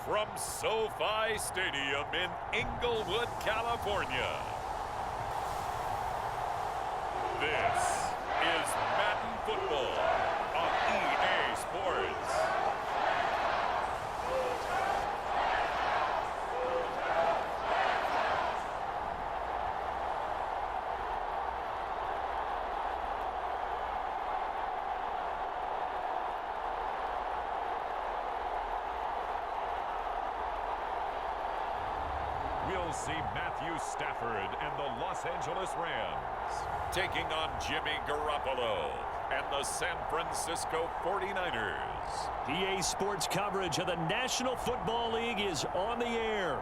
from SoFi Stadium in Inglewood, California. This is Madden Football on EA Sports. We'll see Matthew Stafford and the Los Angeles Rams taking on Jimmy Garoppolo and the San Francisco 49ers. EA Sports coverage of the National Football League is on the air.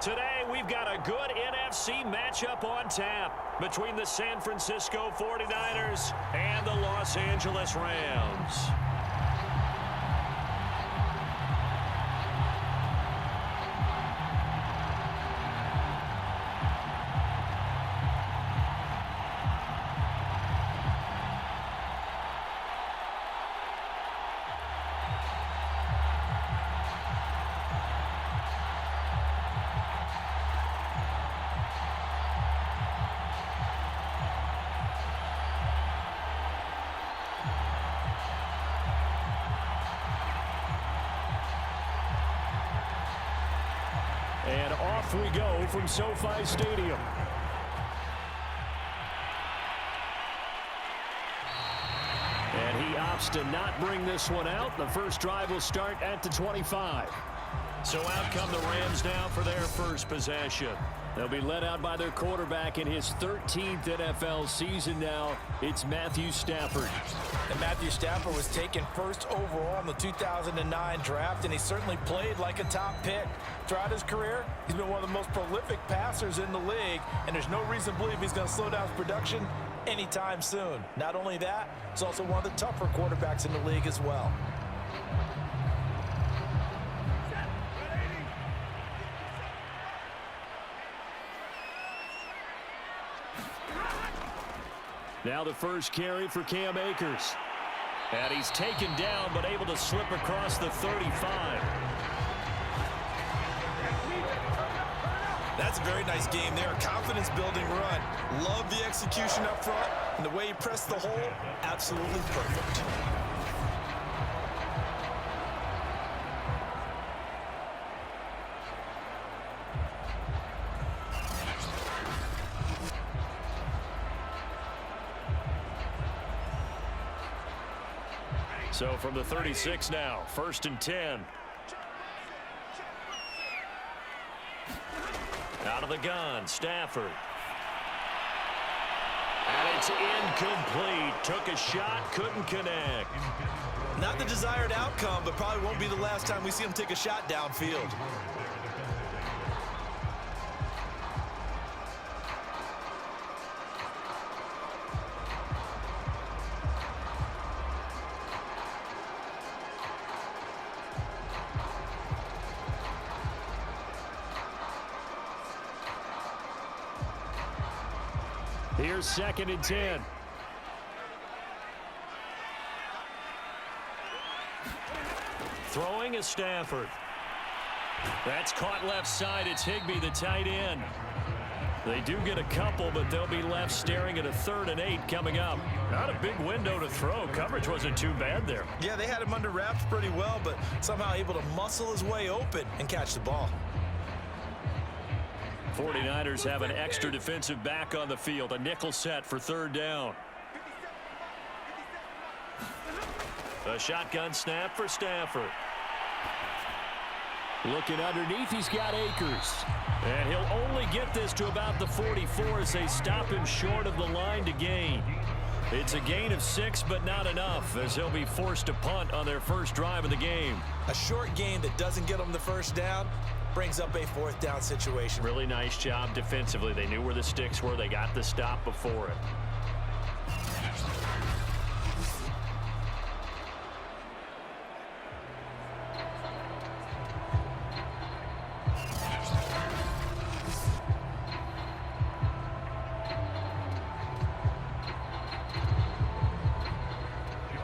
Today, we've got a good NFC matchup on tap between the San Francisco 49ers and the Los Angeles Rams. And off we go from SoFi Stadium. And he opts to not bring this one out. The first drive will start at the 25. So out come the Rams now for their first possession. They'll be led out by their quarterback in his 13th NFL season now. It's Matthew Stafford. And Matthew Stafford was taken first overall in the 2009 draft, and he certainly played like a top pick. Throughout his career, he's been one of the most prolific passers in the league, and there's no reason to believe he's going to slow down his production anytime soon. Not only that, he's also one of the tougher quarterbacks in the league as well. Now the first carry for Cam Akers. And he's taken down, but able to slip across the 35. That's a very nice game there. Confidence-building run. Love the execution up front. And the way he pressed the hole, absolutely perfect. So from the 36 now, 1st and 10. Out of the gun, Stafford. And it's incomplete. Took a shot, couldn't connect. Not the desired outcome, but probably won't be the last time we see him take a shot downfield. Here's 2nd and 10. Throwing is Stafford. That's caught left side. It's Higbee, the tight end. They do get a couple, but they'll be left staring at a 3rd and 8 coming up. Not a big window to throw. Coverage wasn't too bad there. Yeah, they had him under wraps pretty well, but somehow able to muscle his way open and catch the ball. 49ers have an extra defensive back on the field. A nickel set for 3rd down. A shotgun snap for Stafford. Looking underneath, he's got Akers. And he'll only get this to about the 44 as they stop him short of the line to gain. It's a gain of 6, but not enough, as he'll be forced to punt on their first drive of the game. A short gain that doesn't get them the first down brings up a 4th down situation. Really nice job defensively. They knew where the sticks were. They got the stop before it.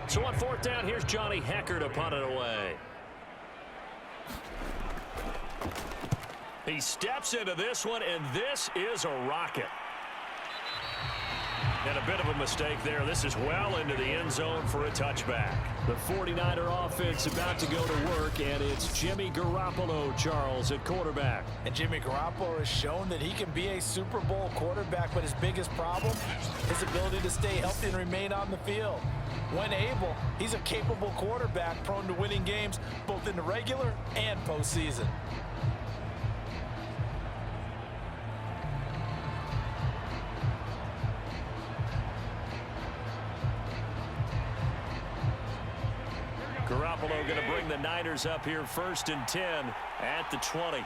So on 4th down, here's Johnny Hecker to punt it away. He steps into this one, and this is a rocket. And a bit of a mistake there. This is well into the end zone for a touchback. The 49er offense about to go to work, and it's Jimmy Garoppolo, Charles, at quarterback. And Jimmy Garoppolo has shown that he can be a Super Bowl quarterback, but his biggest problem, his ability to stay healthy and remain on the field. When able, he's a capable quarterback prone to winning games both in the regular and postseason. Garoppolo going to bring the Niners up here 1st and 10 at the 20.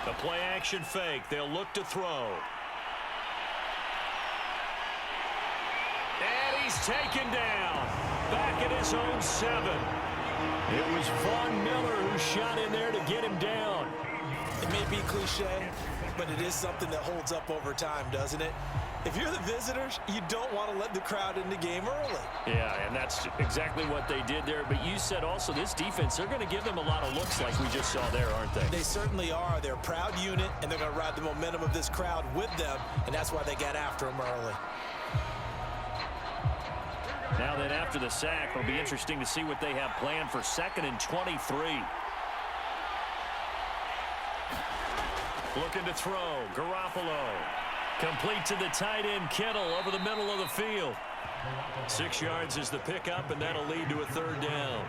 The play action fake. They'll look to throw. And he's taken down. Back at his own 7. It was Von Miller who shot in there to get him down. It may be cliche, but it is something that holds up over time, doesn't it? If you're the visitors, you don't want to let the crowd in the game early. Yeah, and that's exactly what they did there. But you said also this defense, they're going to give them a lot of looks like we just saw there, aren't they? They certainly are. They're a proud unit, and they're going to ride the momentum of this crowd with them, and that's why they got after them early. Now then, after the sack, it'll be interesting to see what they have planned for 2nd and 23. Looking to throw. Garoppolo. Complete to the tight end, Kittle, over the middle of the field. 6 yards is the pickup, and that'll lead to a 3rd down.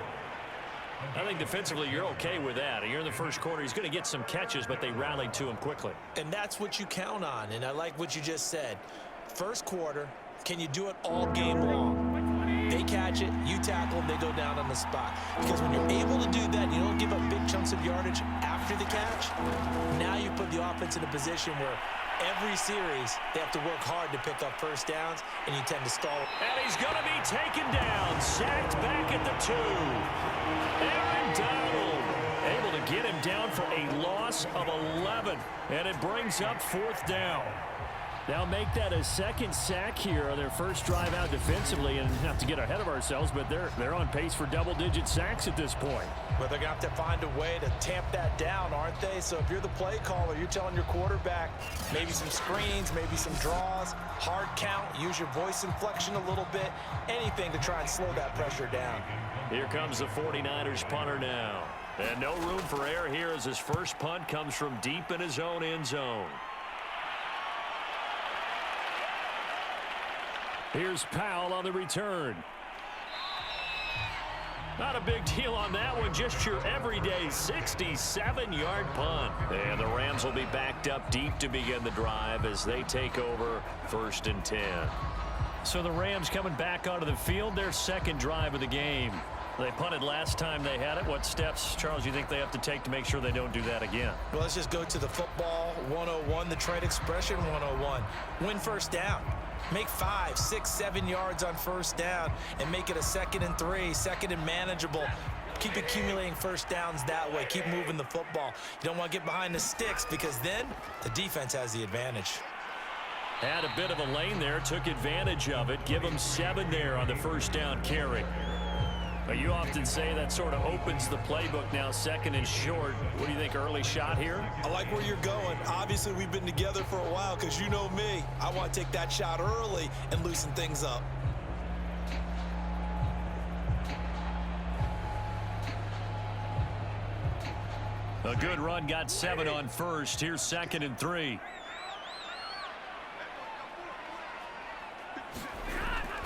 I think defensively you're okay with that. You're in the first quarter. He's going to get some catches, but they rallied to him quickly. And that's what you count on, and I like what you just said. First quarter, can you do it all game long? They catch it, you tackle them, they go down on the spot. Because when you're able to do that, you don't give up big chunks of yardage after the catch. Now you put the offense in a position where every series they have to work hard to pick up first downs, and you tend to stall. And he's going to be taken down, sacked back at the 2. Aaron Donald able to get him down for a loss of 11, and it brings up 4th down. They'll make that a 2nd sack here on their first drive out defensively, and not to get ahead of ourselves, but they're on pace for double-digit sacks at this point. Well, they're going to have to find a way to tamp that down, aren't they? So if you're the play caller, you're telling your quarterback maybe some screens, maybe some draws, hard count, use your voice inflection a little bit, anything to try and slow that pressure down. Here comes the 49ers punter now. And no room for error here as his first punt comes from deep in his own end zone. Here's Powell on the return. Not a big deal on that one, just your everyday 67-yard punt. And the Rams will be backed up deep to begin the drive as they take over 1st and 10. So the Rams coming back onto the field, their 2nd drive of the game. They punted last time they had it. What steps, Charles, you think they have to take to make sure they don't do that again? Well, let's just go to the football 101, the trade expression 101. Win first down. Make 5, 6, 7 yards on first down and make it a 2nd and 3, 2nd and manageable. Keep accumulating first downs that way. Keep moving the football. You don't want to get behind the sticks because then the defense has the advantage. Had a bit of a lane there, took advantage of it. Give them 7 there on the first down carry. But you often say that sort of opens the playbook now, 2nd and short. What do you think, early shot here? I like where you're going. Obviously, we've been together for a while because you know me. I want to take that shot early and loosen things up. A good run, got 7 on first. Here's 2nd and 3.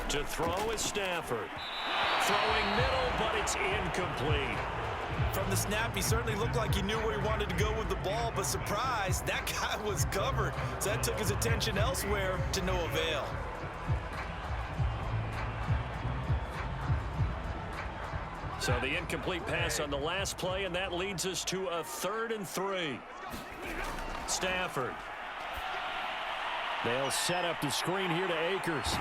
To throw is Stafford. Throwing middle, but it's incomplete. From the snap, he certainly looked like he knew where he wanted to go with the ball, but surprise, that guy was covered. So that took his attention elsewhere to no avail. So the incomplete pass on the last play, and that leads us to a 3rd and 3. Stafford. They'll set up the screen here to Akers.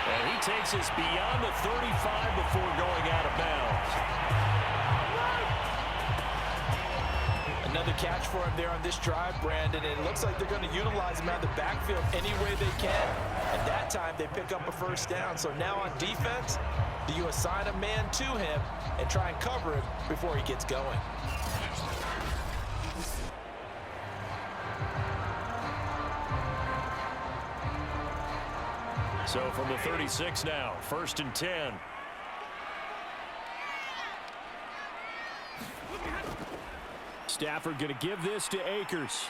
And he takes us beyond the 35 before going out of bounds. Another catch for him there on this drive, Brandon. And it looks like they're going to utilize him out of the backfield any way they can. And that time they pick up a first down. So now on defense, do you assign a man to him and try and cover him before he gets going? So from the 36 now, 1st and 10. Stafford going to give this to Akers.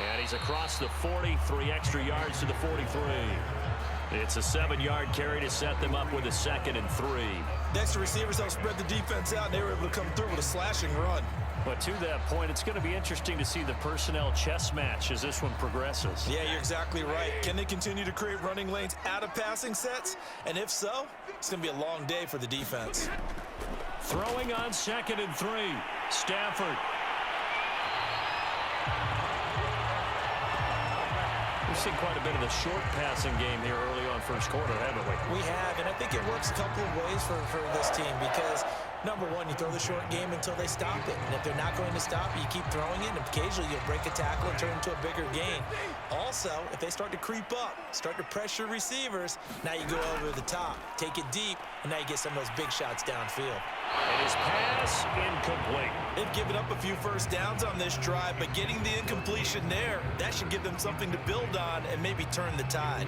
And he's across the 40, 3 extra yards to the 43. It's a 7-yard carry to set them up with a 2nd and 3. The extra receivers helped spread the defense out, and they were able to come through with a slashing run. But to that point, it's going to be interesting to see the personnel chess match as this one progresses. Yeah, you're exactly right. Can they continue to create running lanes out of passing sets? And if so, it's going to be a long day for the defense. Throwing on 2nd and 3. Stafford. We've seen quite a bit of the short passing game here early on first quarter, haven't we? We have, and I think it works a couple of ways for this team because, number one, you throw the short game until they stop it. And if they're not going to stop it, you keep throwing it, and occasionally you'll break a tackle and turn into a bigger gain. Also, if they start to creep up, start to pressure receivers, now you go over the top, take it deep, and now you get some of those big shots downfield. And his pass incomplete. They've given up a few first downs on this drive, but getting the incompletion there, that should give them something to build on and maybe turn the tide.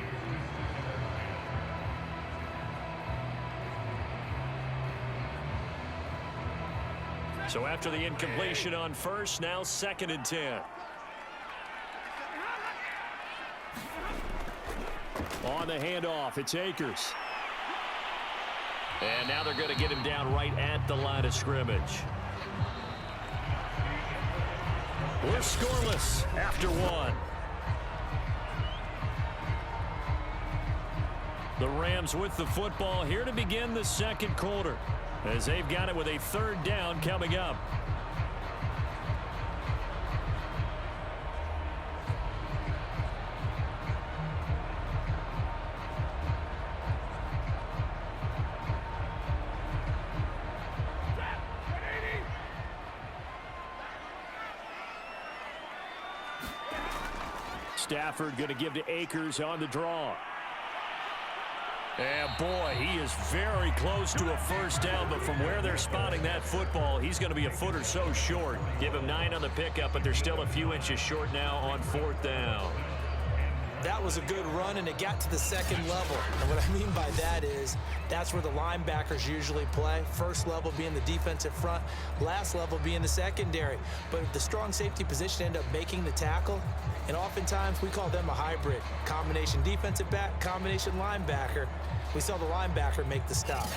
So after the incompletion on first, now 2nd and 10. On the handoff, it's Akers. And now they're going to get him down right at the line of scrimmage. We're scoreless after 1. The Rams with the football here to begin the 2nd quarter, as they've got it with a 3rd down coming up. Stafford going to give to Akers on the draw. And boy, he is very close to a first down, but from where they're spotting that football, he's going to be a foot or so short. Give him 9 on the pickup, but they're still a few inches short now on 4th down. That was a good run, and it got to the 2nd level. And what I mean by that is that's where the linebackers usually play. First level being the defensive front, last level being the secondary. But the strong safety position ended up making the tackle, and oftentimes we call them a hybrid. Combination defensive back, combination linebacker. We saw the linebacker make the stop.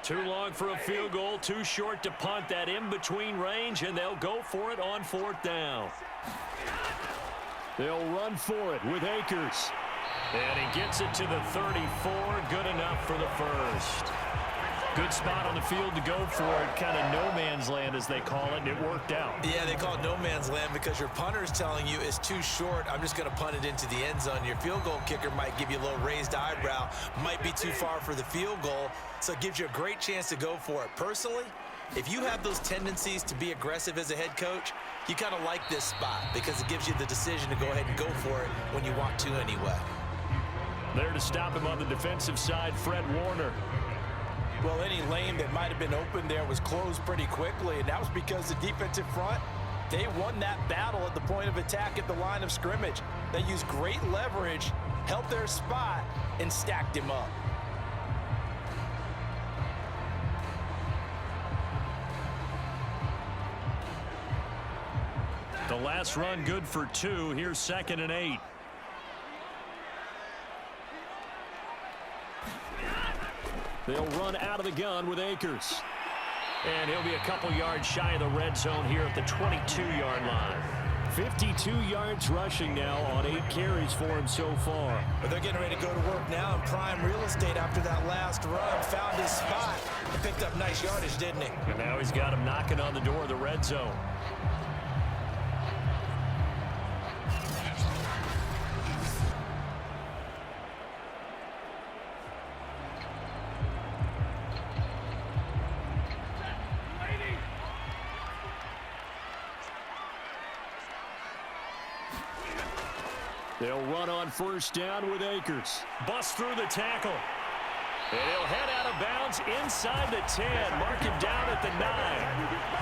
Too long for a field goal, too short to punt. That in-between range, and they'll go for it on 4th down. They'll run for it with Akers. And he gets it to the 34. Good enough for the first. Good spot on the field to go for it. Kind of no man's land, as they call it, and it worked out. Yeah, they call it no man's land because your punter is telling you it's too short. I'm just going to punt it into the end zone. Your field goal kicker might give you a little raised eyebrow. Might be too far for the field goal, so it gives you a great chance to go for it. Personally, if you have those tendencies to be aggressive as a head coach, you kind of like this spot because it gives you the decision to go ahead and go for it when you want to anyway. There to stop him on the defensive side, Fred Warner. Well, any lane that might have been open there was closed pretty quickly, and that was because the defensive front, they won that battle at the point of attack at the line of scrimmage. They used great leverage, held their spot, and stacked him up. The last run good for 2. Here's 2nd and 8. They'll run out of the gun with Akers. And he'll be a couple yards shy of the red zone here at the 22-yard line. 52 yards rushing now on 8 carries for him so far. But they're getting ready to go to work now in prime real estate after that last run. Found his spot and picked up nice yardage, didn't he? And now he's got him knocking on the door of the red zone. They'll run on first down with Akers. Bust through the tackle. And he'll head out of bounds inside the 10. Mark him down at the 9.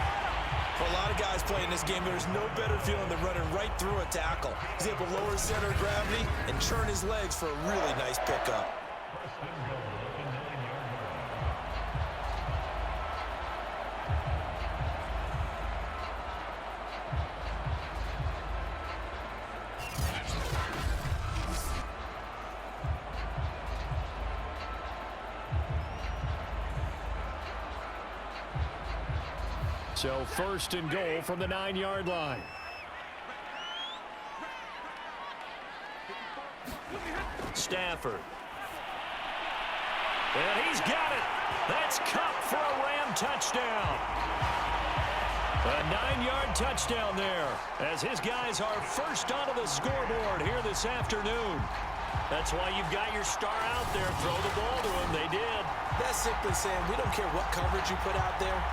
For a lot of guys playing this game, there's no better feeling than running right through a tackle. He's able to lower his center of gravity and turn his legs for a really nice pickup. So first and goal from the 9-yard line. Stafford. And he's got it. That's Cup for a Ram touchdown. A 9-yard touchdown there as his guys are first onto the scoreboard here this afternoon. That's why you've got your star out there. Throw the ball to him. They did. That's simply saying we don't care what coverage you put out there.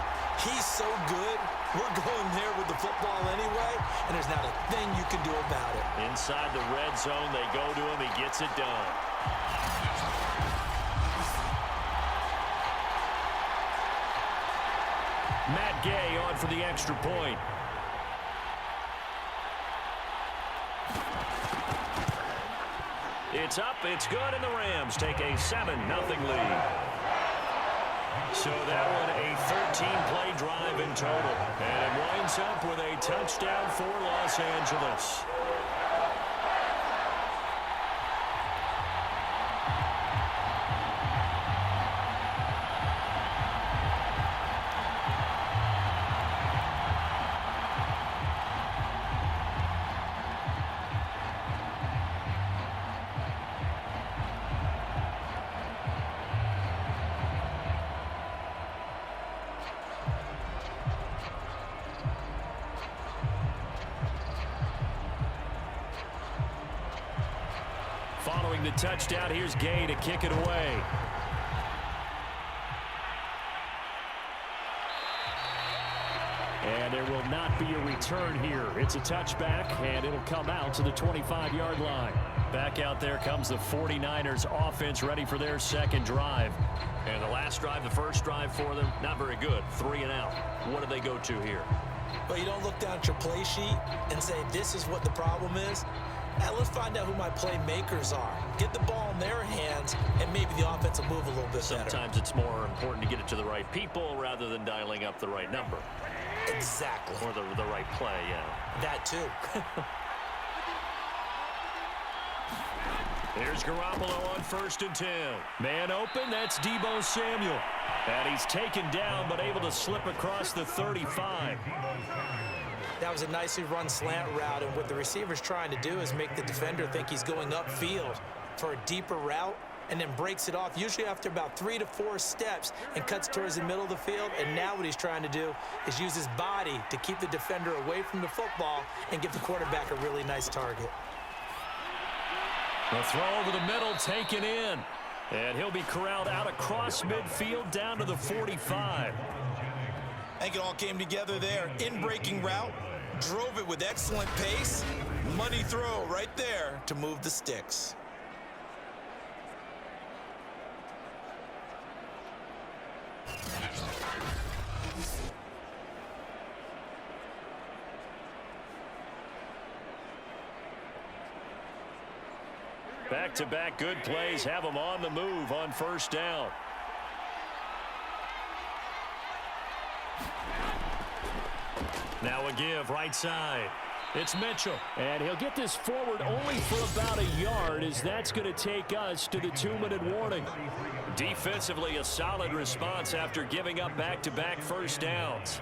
He's so good, we're going there with the football anyway, and there's not a thing you can do about it. Inside the red zone, they go to him. He gets it done. Matt Gay on for the extra point. It's up, it's good, and the Rams take a 7-0 lead. So that one a 13-play drive in total. And it winds up with a touchdown for Los Angeles. Following the touchdown, here's Gay to kick it away. And there will not be a return here. It's a touchback, and it'll come out to the 25-yard line. Back out there comes the 49ers offense ready for their second drive. And the last drive, the first drive for them, not very good. 3 and out. What do they go to here? But you don't look down at your play sheet and say, this is what the problem is. Now let's find out who my playmakers are. Get the ball in their hands, and maybe the offense will move a little bit better. Sometimes it's more important to get it to the right people rather than dialing up the right number. Exactly. Or the right play, yeah. That too. Here's Garoppolo on 1st and 10. Man open, that's Deebo Samuel. And he's taken down, but able to slip across the 35. That was a nicely run slant route, and what the receiver's trying to do is make the defender think he's going upfield for a deeper route, and then breaks it off, usually after about 3 to 4 steps, and cuts towards the middle of the field. And now what he's trying to do is use his body to keep the defender away from the football and give the quarterback a really nice target. The throw over the middle taken in. And he'll be corralled out across midfield down to the 45. I think it all came together there. In-breaking route, drove it with excellent pace. Money throw right there to move the sticks. Back-to-back good plays have them on the move on 1st down. Now a give right side. It's Mitchell. And he'll get this forward only for about a yard, as that's going to take us to the 2-minute warning. Defensively, a solid response after giving up back-to-back first downs.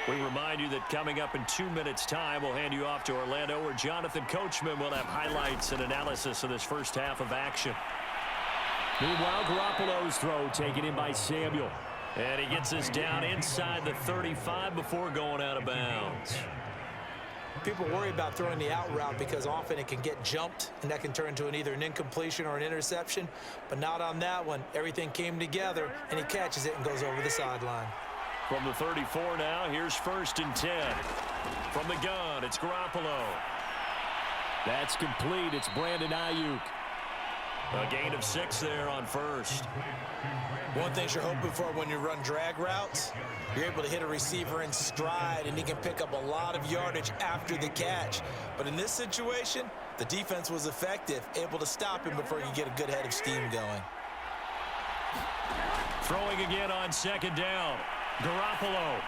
We remind you that coming up in 2 minutes' time, we'll hand you off to Orlando, where Jonathan Coachman will have highlights and analysis of this first half of action. Meanwhile, Garoppolo's throw taken in by Samuel. And he gets this down inside the 35 before going out of bounds. People worry about throwing the out route because often it can get jumped, and that can turn into either an incompletion or an interception. But not on that one. Everything came together, and he catches it and goes over the sideline. From the 34 now, here's 1st and 10. From the gun, it's Garoppolo. That's complete. It's Brandon Ayuk. A gain of 6 there on 1st. One thing you're hoping for when you run drag routes, you're able to hit a receiver in stride, and he can pick up a lot of yardage after the catch. But in this situation, the defense was effective, able to stop him before you get a good head of steam going. Throwing again on 2nd down. Garoppolo.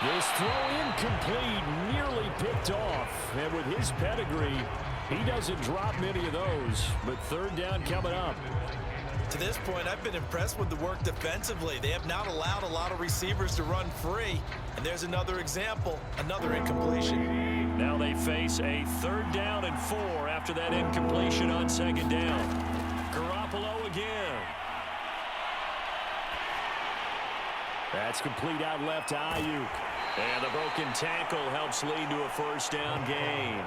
This throw incomplete, nearly picked off. And with his pedigree, he doesn't drop many of those. But 3rd down coming up. To this point, I've been impressed with the work defensively. They have not allowed a lot of receivers to run free. And there's another example, another incompletion. Now they face a 3rd down and 4 after that incompletion on 2nd down. Garoppolo again. That's complete out left to Ayuk. And the broken tackle helps lead to a 1st down gain.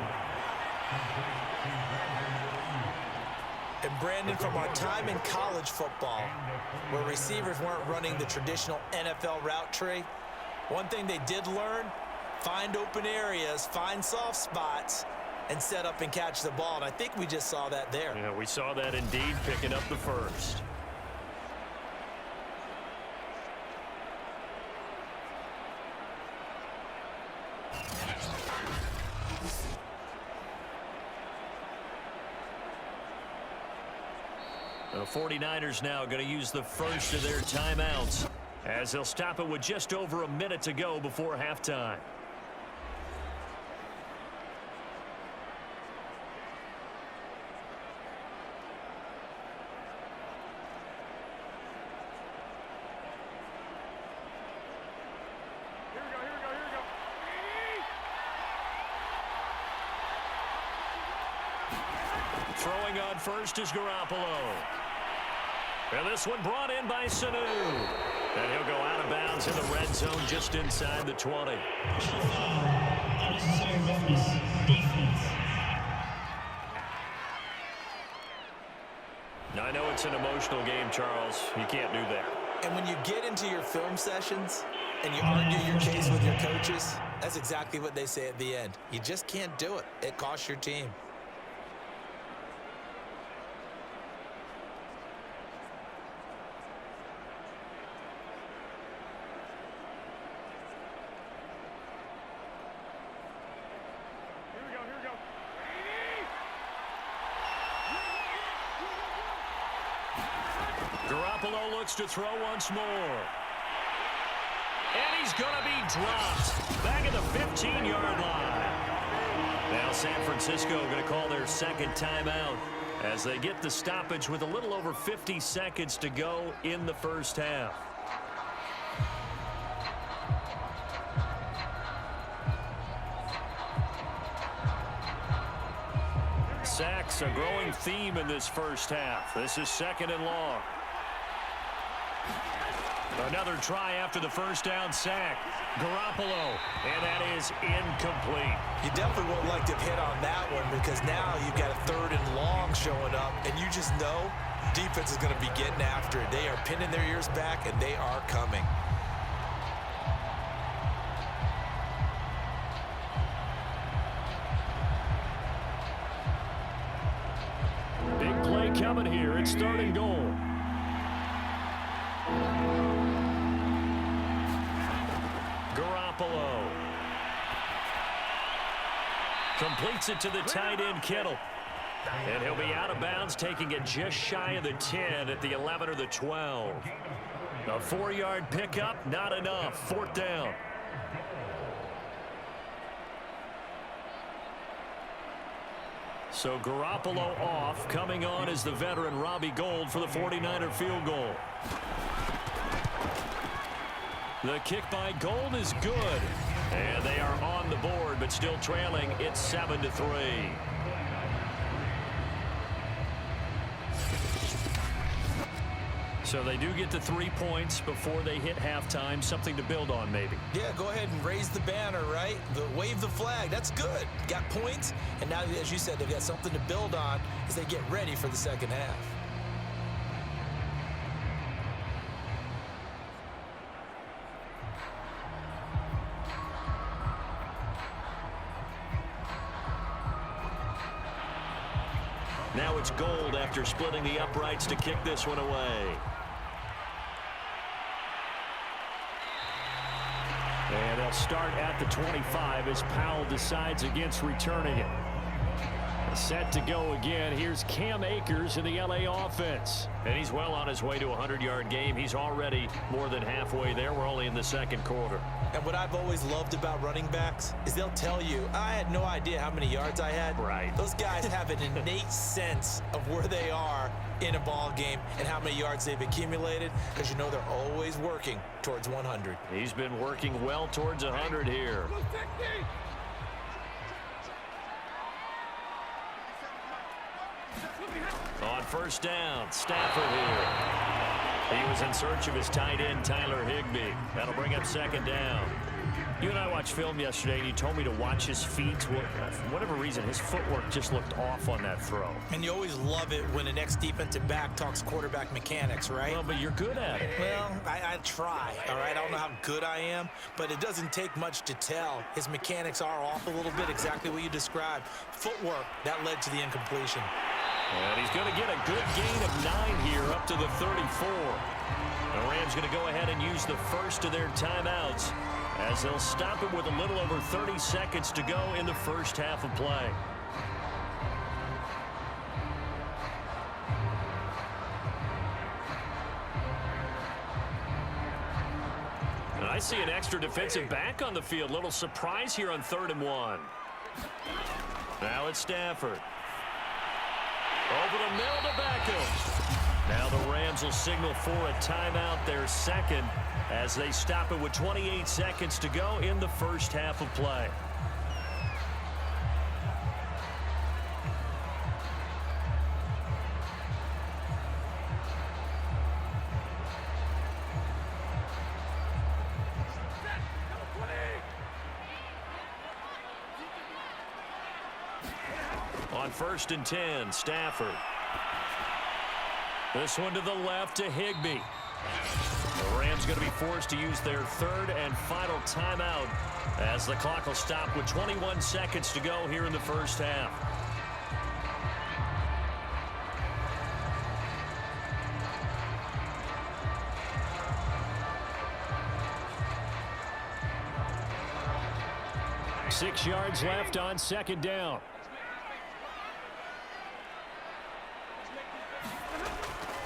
And Brandon, from our time in college football, where receivers weren't running the traditional NFL route tree, one thing they did learn, find open areas, find soft spots, and set up and catch the ball. And I think we just saw that there. Yeah, we saw that indeed, picking up the 1st. The 49ers now going to use the first of their timeouts as they'll stop it with just over a minute to go before halftime. Throwing on first is Garoppolo. And this one brought in by Sanu. And he'll go out of bounds in the red zone just inside the 20. Now, I know it's an emotional game, Charles. You can't do that. And when you get into your film sessions and you argue your case with your coaches, that's exactly what they say at the end. You just can't do it. It costs your team. Garoppolo looks to throw once more. And he's going to be dropped back at the 15-yard line. Now San Francisco going to call their 2nd timeout as they get the stoppage with a little over 50 seconds to go in the 1st half. Sacks a growing theme in this 1st half. This is 2nd and long. Another try after the 1st down sack. Garoppolo, and that is incomplete. You definitely won't like to hit on that one because now you've got a 3rd and long showing up, and you just know defense is going to be getting after it. They are pinning their ears back, and they are coming. Big play coming here. It's 3rd and goal. Garoppolo completes it to the tight end, Kittle. And he'll be out of bounds, taking it just shy of the 10 at the 11 or the 12. A 4-yard pickup, not enough. 4th down. So Garoppolo off. Coming on is the veteran Robbie Gould for the 49er field goal. The kick by Gould is good. And they are on the board, but still trailing. It's 7-3. So they do get the 3 points before they hit halftime. Something to build on, maybe. Yeah, go ahead and raise the banner, right? Wave the flag. That's good. Got points. And now, as you said, they've got something to build on as they get ready for the 2nd half. Now it's Gold after splitting the uprights to kick this one away. And they'll start at the 25 as Powell decides against returning it. Set to go again. Here's Cam Akers in the LA offense. And he's well on his way to a 100-yard game. He's already more than halfway there. We're only in the second quarter. And what I've always loved about running backs is they'll tell you, I had no idea how many yards I had. Right. Those guys have an innate sense of where they are in a ball game and how many yards they've accumulated, because you know they're always working towards 100. He's been working well towards 100 here. On first down, Stafford here. He was in search of his tight end, Tyler Higbee. That'll bring up second down. You and I watched film yesterday, and you told me to watch his feet. For whatever reason, his footwork just looked off on that throw. And you always love it when an ex-defensive back talks quarterback mechanics, right? Well, but you're good at it. Well, I try, all right? I don't know how good I am, but it doesn't take much to tell. His mechanics are off a little bit, exactly what you described. Footwork, that led to the incompletion. And he's going to get a good gain of 9 here up to the 34. The Rams going to go ahead and use the first of their timeouts as they'll stop it with a little over 30 seconds to go in the first half of play. And I see an extra defensive back on the field. Little surprise here on 3rd and 1. Now it's Stafford. Over the middle to Beckham. Now the Rams will signal for a timeout, their second, as they stop it with 28 seconds to go in the first half of play. On 1st and 10, Stafford. This one to the left to Higbee. The Rams going to be forced to use their 3rd and final timeout as the clock will stop with 21 seconds to go here in the first half. Six yards left on second down.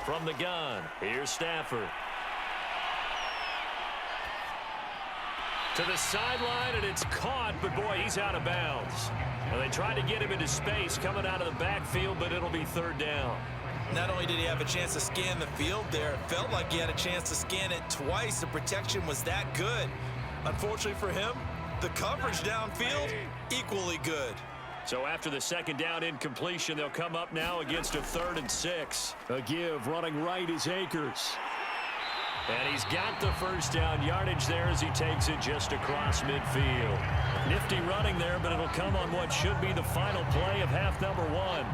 From the gun, here's Stafford. To the sideline, and it's caught, but boy, he's out of bounds. Well, they tried to get him into space coming out of the backfield, but it'll be 3rd down. Not only did he have a chance to scan the field there, it felt like he had a chance to scan it twice. The protection was that good. Unfortunately for him, the coverage downfield, equally good. So after the second down incompletion, they'll come up now against a 3rd and 6. A give running right is Akers. And he's got the first down yardage there as he takes it just across midfield. Nifty running there, but it'll come on what should be the final play of half number 1.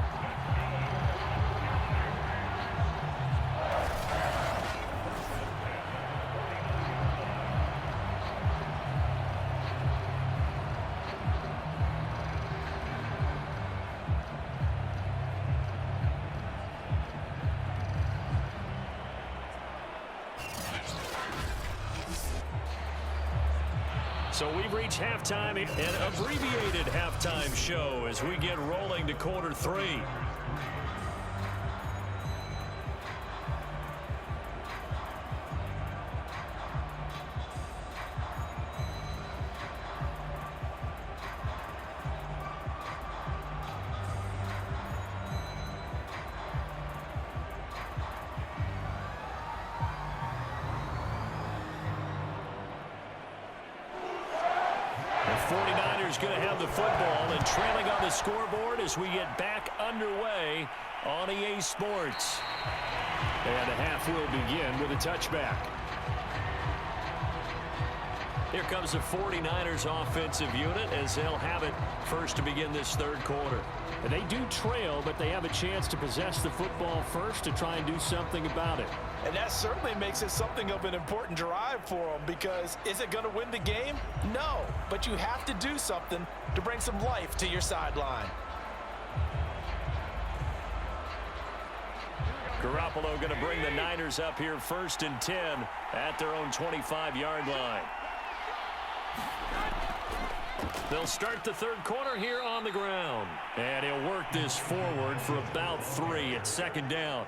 So we've reached halftime, an abbreviated halftime show as we get rolling to quarter 3. The 49ers going to have the football and trailing on the scoreboard as we get back underway on EA Sports. And the half will begin with a touchback. Here comes the 49ers offensive unit as they'll have it first to begin this 3rd quarter. And they do trail, but they have a chance to possess the football first to try and do something about it. And that certainly makes it something of an important drive for them, because is it going to win the game? No, but you have to do something to bring some life to your sideline. Garoppolo going to bring the Niners up here 1st and 10 at their own 25-yard line. They'll start the third quarter here on the ground. And he'll work this forward for about 3 at 2nd down.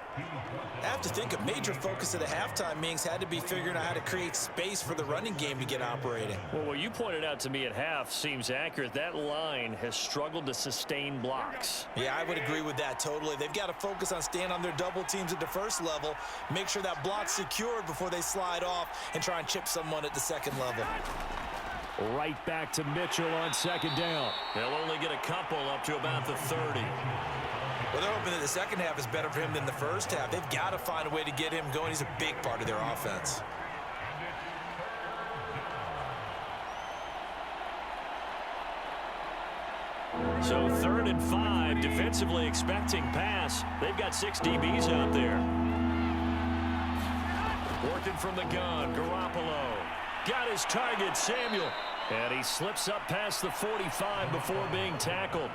I have to think a major focus of the halftime meetings had to be figuring out how to create space for the running game to get operating. Well, what you pointed out to me at half seems accurate. That line has struggled to sustain blocks. Yeah, I would agree with that totally. They've got to focus on staying on their double teams at the first level, make sure that block's secured before they slide off and try and chip someone at the second level. Right back to Mitchell on 2nd down. They'll only get a couple up to about the 30. Well, they're hoping that the second half is better for him than the first half. They've got to find a way to get him going. He's a big part of their offense. So 3rd and 5, defensively expecting pass. They've got 6 DBs out there. Working from the gun, Garoppolo. Got his target, Samuel. And he slips up past the 45 before being tackled.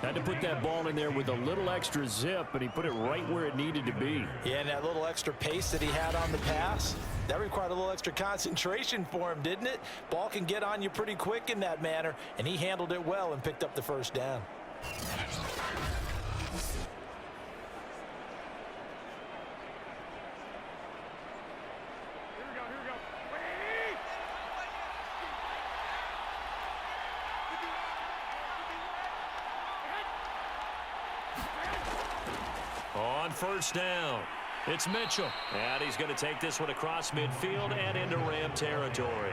Had to put that ball in there with a little extra zip, and he put it right where it needed to be. Yeah, and that little extra pace that he had on the pass, that required a little extra concentration for him, didn't it? Ball can get on you pretty quick in that manner, and he handled it well and picked up the first down. On 1st down, it's Mitchell. And he's going to take this one across midfield and into Ram territory.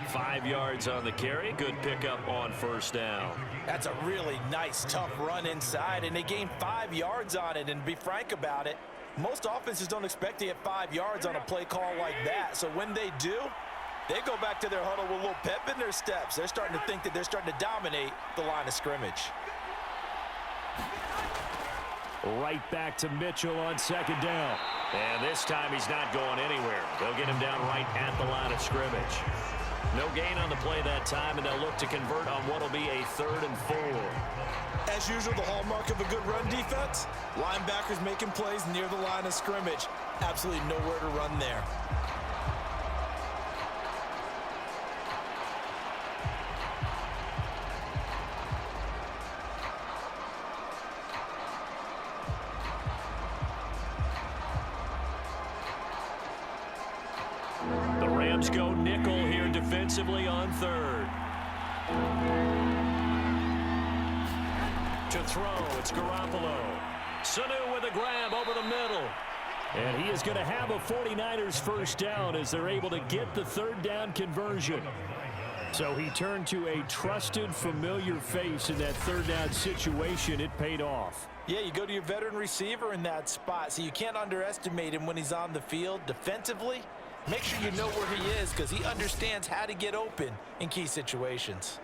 5 yards on the carry. Good pickup on 1st down. That's a really nice, tough run inside, and they gained 5 yards on it. And to be frank about it, most offenses don't expect to get 5 yards on a play call like that. So when they do, they go back to their huddle with a little pep in their steps. They're starting to think that they're starting to dominate the line of scrimmage. Right back to Mitchell on 2nd down. And this time he's not going anywhere. They'll get him down right at the line of scrimmage. No gain on the play that time, and they'll look to convert on what will be a 3rd and 4. As usual, the hallmark of a good run defense, linebackers making plays near the line of scrimmage. Absolutely nowhere to run there. Go nickel here defensively on 3rd. To throw, it's Garoppolo. Sanu with a grab over the middle. And he is going to have a 49ers first down as they're able to get the 3rd down conversion. So he turned to a trusted, familiar face in that 3rd down situation. It paid off. Yeah, you go to your veteran receiver in that spot, so you can't underestimate him when he's on the field defensively. Make sure you know where he is because he understands how to get open in key situations.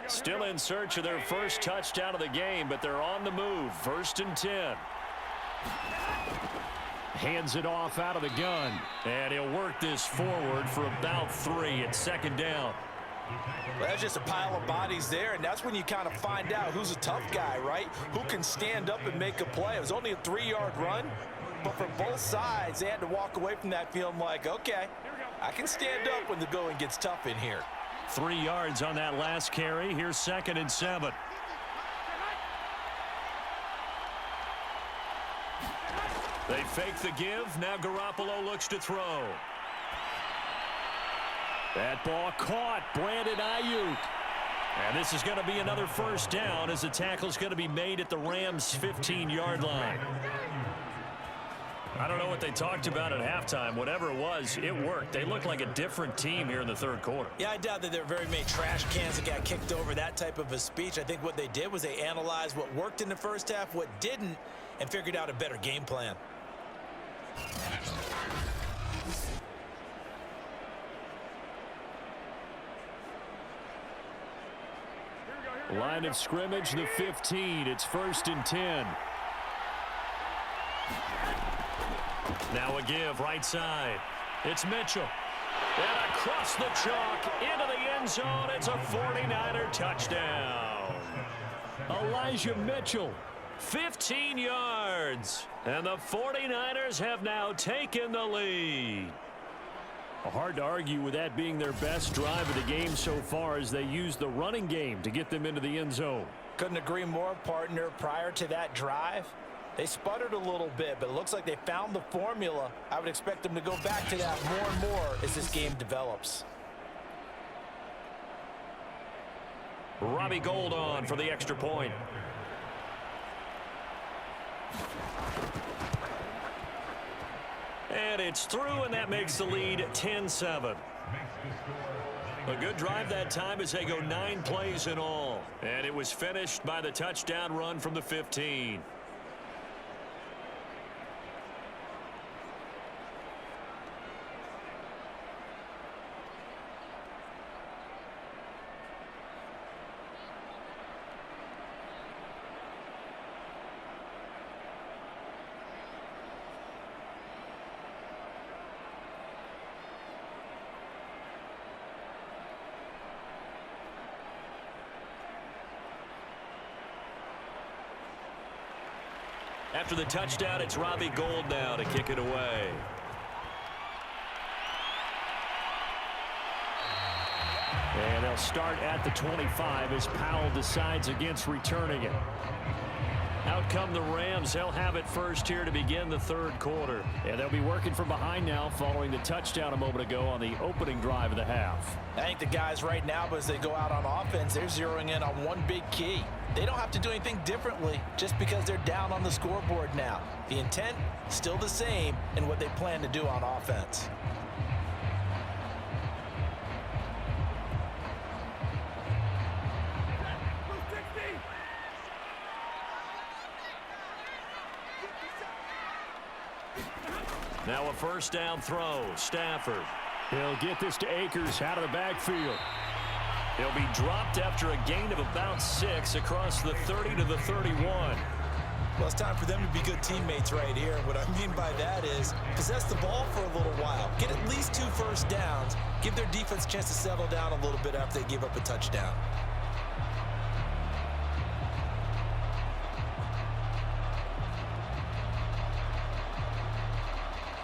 Still in search of their first touchdown of the game, but they're on the move. 1st and 10. Hands it off out of the gun. And he'll work this forward for about 3 at 2nd down. Well, that's just a pile of bodies there, and that's when you kind of find out who's a tough guy, right? Who can stand up and make a play. It was only a 3-yard run. But for both sides, they had to walk away from that feeling like, okay, I can stand up when the going gets tough in here. 3 yards on that last carry. Here's 2nd and 7. They fake the give. Now Garoppolo looks to throw. That ball caught. Brandon Ayuk. And this is going to be another first down as the tackle's going to be made at the Rams' 15-yard line. I don't know what they talked about at halftime. Whatever it was, it worked. They look like a different team here in the 3rd quarter. Yeah, I doubt that there are very many trash cans that got kicked over, that type of a speech. I think what they did was they analyzed what worked in the first half, what didn't, and figured out a better game plan. Line of scrimmage, the 15. It's 1st and 10. Now a give right side. It's Mitchell. And across the chalk, into the end zone. It's a 49er touchdown. Elijah Mitchell, 15 yards. And the 49ers have now taken the lead. Hard to argue with that being their best drive of the game so far as they use the running game to get them into the end zone. Couldn't agree more, partner. Prior to that drive, they sputtered a little bit, but it looks like they found the formula. I would expect them to go back to that more and more as this game develops. Robbie Gould on for the extra point. And it's through, and that makes the lead 10-7. A good drive that time as they go 9 plays in all. And it was finished by the touchdown run from the 15. After the touchdown, it's Robbie Gould now to kick it away. And they'll start at the 25 as Powell decides against returning it. Out come the Rams. They'll have it first here to begin the third quarter. And they'll be working from behind now following the touchdown a moment ago on the opening drive of the half. I think the guys right now, as they go out on offense, they're zeroing in on one big key. They don't have to do anything differently just because they're down on the scoreboard now. The intent still the same in what they plan to do on offense. Now a first down throw. Stafford. He'll get this to Akers out of the backfield. He'll be dropped after a gain of about 6 across the 30 to the 31. Well, it's time for them to be good teammates right here. And what I mean by that is possess the ball for a little while. Get at least 2 first downs. Give their defense a chance to settle down a little bit after they give up a touchdown.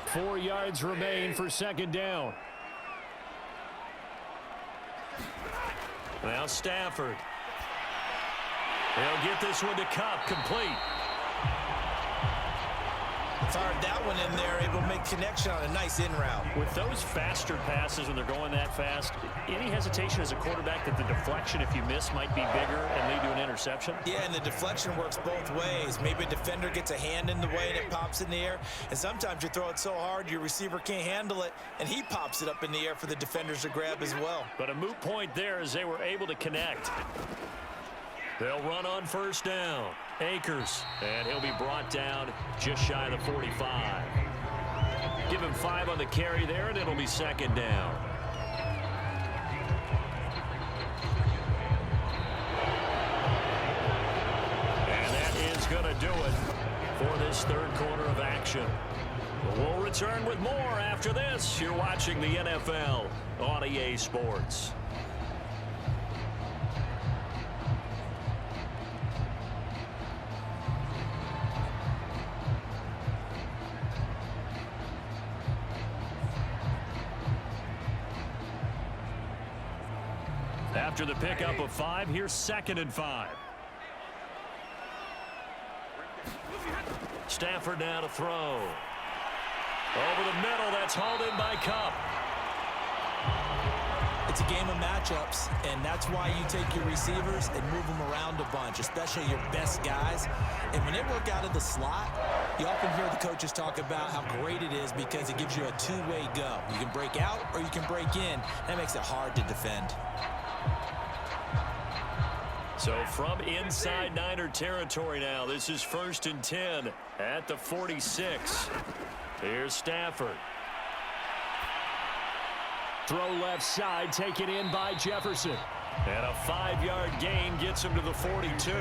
Four yards remain for second down. Now Stafford. He'll get this one to Kupp, complete. Fired that one in there, able to make connection on a nice in route. With those faster passes when they're going that fast, any hesitation as a quarterback that the deflection, if you miss, might be bigger and lead to an interception? Yeah, and the deflection works both ways. Maybe a defender gets a hand in the way and it pops in the air. And sometimes you throw it so hard your receiver can't handle it, and he pops it up in the air for the defenders to grab as well. But a moot point there as they were able to connect. They'll run on first down. Akers, and he'll be brought down just shy of the 45. Give him 5 on the carry there, and it'll be second down. And that is going to do it for this third quarter of action. We'll return with more after this. You're watching the NFL on EA Sports. After the pickup of 5, here's 2nd and 5. Stafford now to throw. Over the middle, that's hauled in by Kupp. It's a game of matchups, and that's why you take your receivers and move them around a bunch, especially your best guys. And when they work out of the slot, you often hear the coaches talk about how great it is because it gives you a two-way go. You can break out or you can break in. That makes it hard to defend. So from inside Niner territory now, this is 1st and 10 at the 46. Here's Stafford. Throw left side, taken in by Jefferson. And a 5-yard gain gets him to the 42.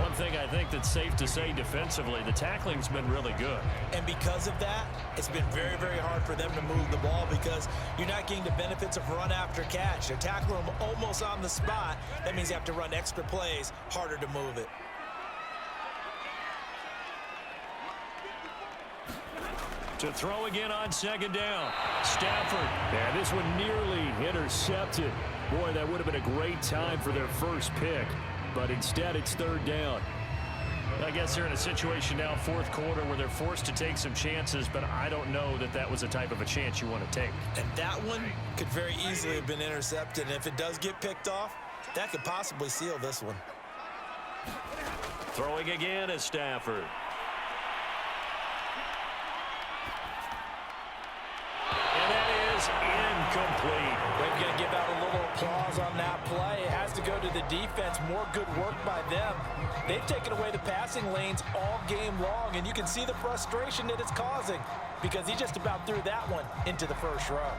One thing I think that's safe to say defensively, the tackling's been really good. And because of that, it's been very, very hard for them to move the ball because you're not getting the benefits of run after catch. They're tackling them almost on the spot. That means you have to run extra plays, harder to move it. To throw again on second down. Stafford. And this one nearly intercepted. Boy, that would have been a great time for their first pick. But instead, it's third down. I guess they're in a situation now, fourth quarter, where they're forced to take some chances, but I don't know that that was the type of a chance you want to take. And that one could very easily have been intercepted. And if it does get picked off, that could possibly seal this one. Throwing again is Stafford. And that is incomplete. We're going to give out a little applause on that play. It has to go to the defense. More good work by them. They've taken away the passing lanes all game long, and you can see the frustration that it's causing because he just about threw that one into the first row.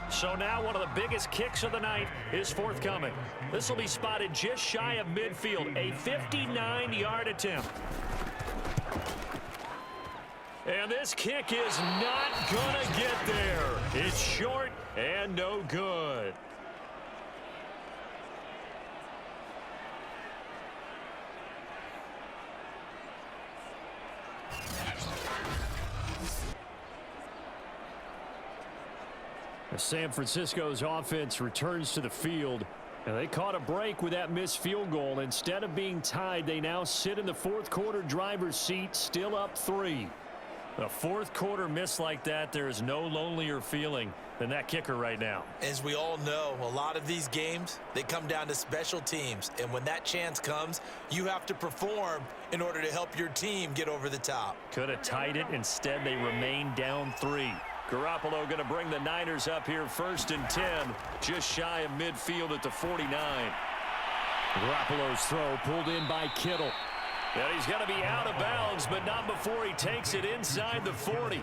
So now one of the biggest kicks of the night is forthcoming. This will be spotted just shy of midfield, a 59-yard attempt. And this kick is not going to get there. It's short and no good. San Francisco's offense returns to the field, and they caught a break with that missed field goal. Instead of being tied, they now sit in the fourth quarter driver's seat, still up 3. A fourth quarter miss like that, there is no lonelier feeling than that kicker right now. As we all know, a lot of these games, they come down to special teams. And when that chance comes, you have to perform in order to help your team get over the top. Could have tied it. Instead, they remain down 3. Garoppolo going to bring the Niners up here 1st and 10, just shy of midfield at the 49. Garoppolo's throw pulled in by Kittle. And he's going to be out of bounds, but not before he takes it inside the 40.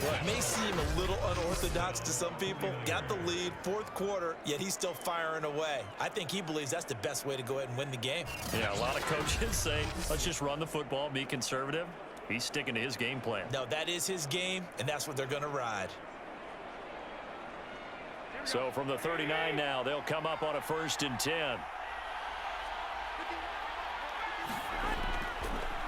Well, it may seem a little unorthodox to some people. Got the lead, fourth quarter, yet he's still firing away. I think he believes that's the best way to go ahead and win the game. Yeah, a lot of coaches say, let's just run the football, be conservative. He's sticking to his game plan. No, that is his game, and that's what they're going to ride. So from the 39 now, they'll come up on a 1st and 10.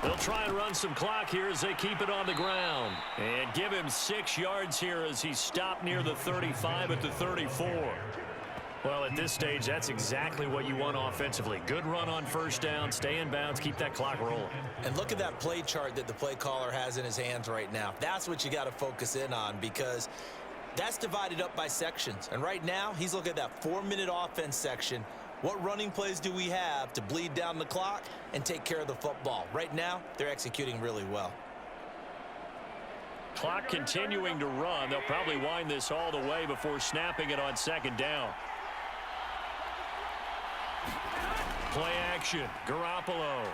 They'll try and run some clock here as they keep it on the ground. And give him 6 yards here as he stopped near the 35 at the 34. Well, at this stage, that's exactly what you want offensively. Good run on first down, stay in bounds, keep that clock rolling. And look at that play chart that the play caller has in his hands right now. That's what you got to focus in on because that's divided up by sections. And right now, he's looking at that 4-minute offense section. What running plays do we have to bleed down the clock and take care of the football? Right now, they're executing really well. Clock continuing to run. They'll probably wind this all the way before snapping it on second down. Play action, Garoppolo.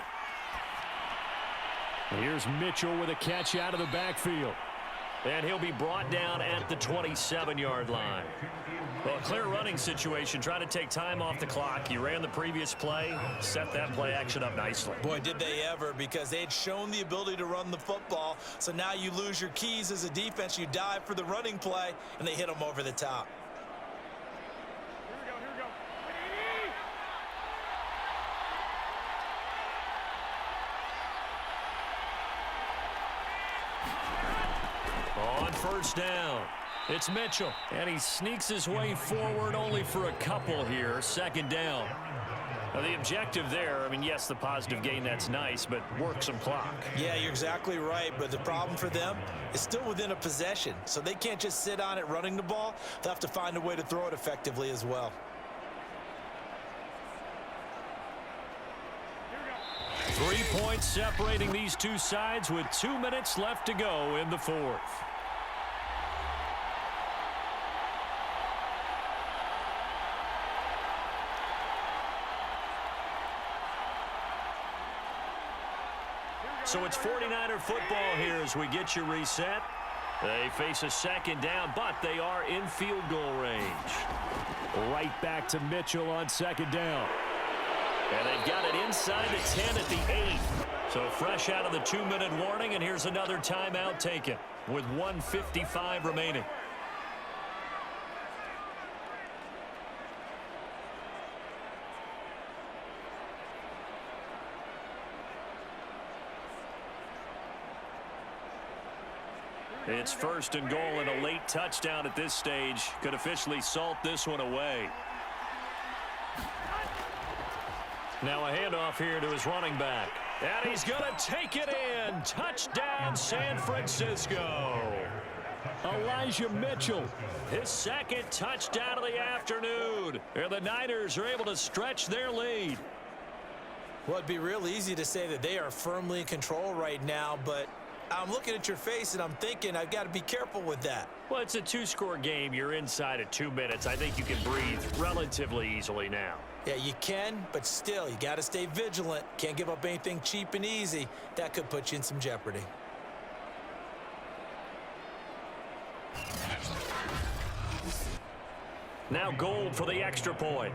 Here's Mitchell with a catch out of the backfield. And he'll be brought down at the 27-yard line. Well, a clear running situation. Try to take time off the clock. You ran the previous play, set that play action up nicely. Boy, did they ever, because they had shown the ability to run the football. So now you lose your keys as a defense. You dive for the running play, and they hit them over the top. On first down, it's Mitchell, and he sneaks his way forward only for a couple here, second down. Now, the objective there, I mean, yes, the positive gain, that's nice, but work some clock. Yeah, you're exactly right, but the problem for them is still within a possession, so they can't just sit on it running the ball. They'll have to find a way to throw it effectively as well. 3 points separating these two sides with 2 minutes left to go in the fourth. So it's 49er football here as we get you reset. They face a second down, but they are in field goal range. Right back to Mitchell on second down. And they've got it inside the 10 at the 8. So fresh out of the 2-minute warning, and here's another timeout taken with 1:55 remaining. It's first and goal, and a late touchdown at this stage could officially salt this one away. Now a handoff here to his running back. And he's going to take it in. Touchdown, San Francisco. Elijah Mitchell, his second touchdown of the afternoon. And the Niners are able to stretch their lead. Well, it'd be real easy to say that they are firmly in control right now, but I'm looking at your face and I'm thinking I've got to be careful with that. Well, it's a 2-score game. You're inside of 2 minutes. I think you can breathe relatively easily now. Yeah, you can, but still, you got to stay vigilant. Can't give up anything cheap and easy. That could put you in some jeopardy. Now Gold for the extra point.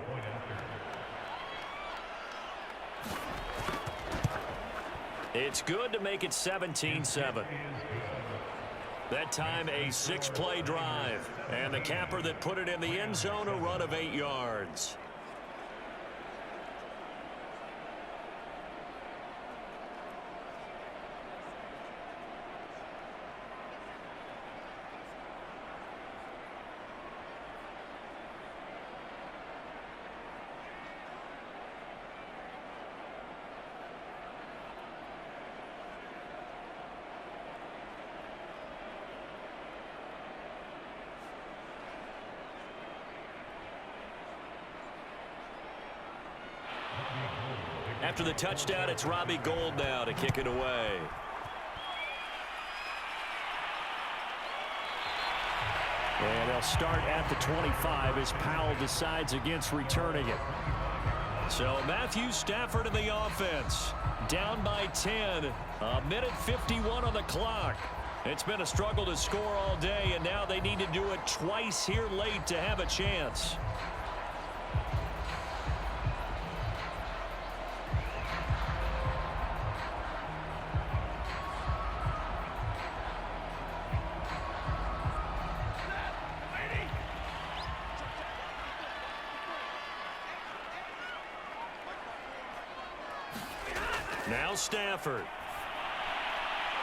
It's good to make it 17-7. That time a 6-play drive. And the capper that put it in the end zone, a run of 8 yards. After the touchdown, it's Robbie Gould now to kick it away. And they'll start at the 25 as Powell decides against returning it. So Matthew Stafford in the offense. Down by 10. A minute 51 on the clock. It's been a struggle to score all day, and now they need to do it twice here late to have a chance. Now Stafford.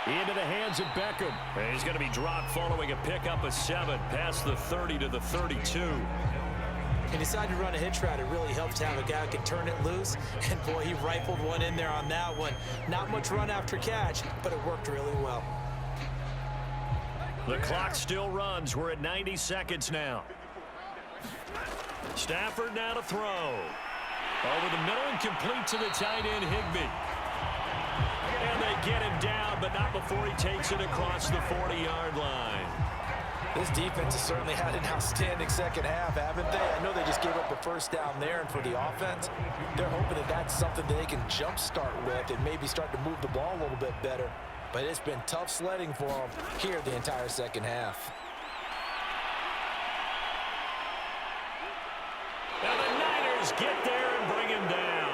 Into the hands of Beckham. And he's going to be dropped following a pickup of 7 past the 30 to the 32. He decided to run a hitch route. It really helps to have a guy who can turn it loose. And, boy, he rifled one in there on that one. Not much run after catch, but it worked really well. The clock still runs. We're at 90 seconds now. Stafford now to throw. Over the middle and complete to the tight end, Higbee. And they get him down, but not before he takes it across the 40-yard line. This defense has certainly had an outstanding second half, haven't they? I know they just gave up the first down there, and for the offense, they're hoping that that's something that they can jumpstart with and maybe start to move the ball a little bit better. But it's been tough sledding for them here the entire second half. And the Niners get there and bring him down.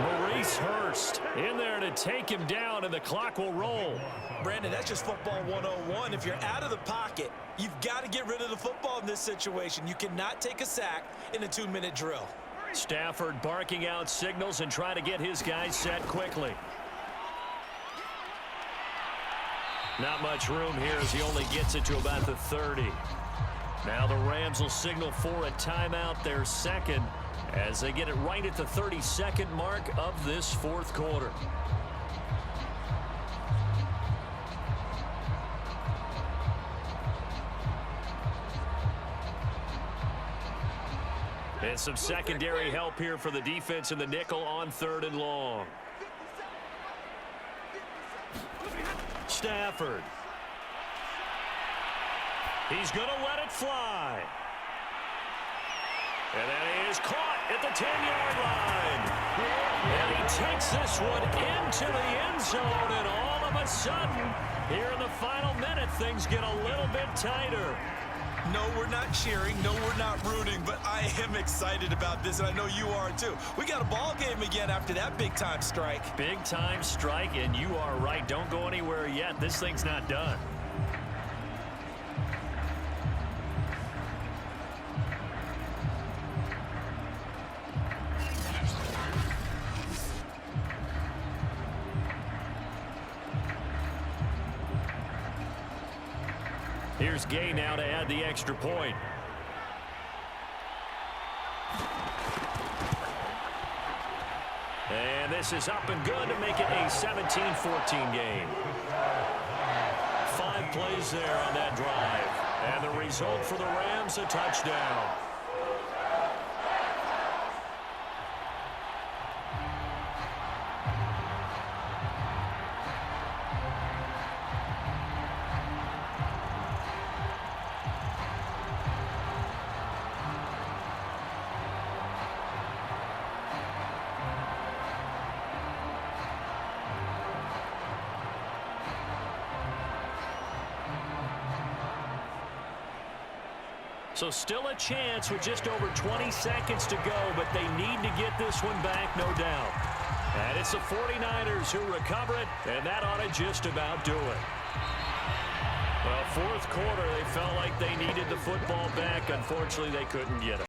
Maurice Hurst in there to take him down, and the clock will roll. Brandon, that's just football 101. If you're out of the pocket, you've got to get rid of the football in this situation. You cannot take a sack in a 2-minute drill. Stafford barking out signals and trying to get his guys set quickly. Not much room here as he only gets it to about the 30. Now the Rams will signal for a timeout, their second, as they get it right at the 32nd mark of this fourth quarter. And some secondary help here for the defense in the nickel on 3rd and long. Stafford. He's going to let it fly. And then he is caught at the 10-yard line. And he takes this one into the end zone, and all of a sudden, here in the final minute, things get a little bit tighter. No, we're not cheering. No, we're not rooting. But I am excited about this, and I know you are too. We got a ball game again after that big-time strike. Big-time strike, and you are right. Don't go anywhere yet. This thing's not done. Here's Gay now to add the extra point. And this is up and good to make it a 17-14 game. 5 plays there on that drive. And the result for the Rams, a touchdown. So still a chance with just over 20 seconds to go, but they need to get this one back, no doubt. And it's the 49ers who recover it, and that ought to just about do it. Well, fourth quarter, they felt like they needed the football back. Unfortunately, they couldn't get it.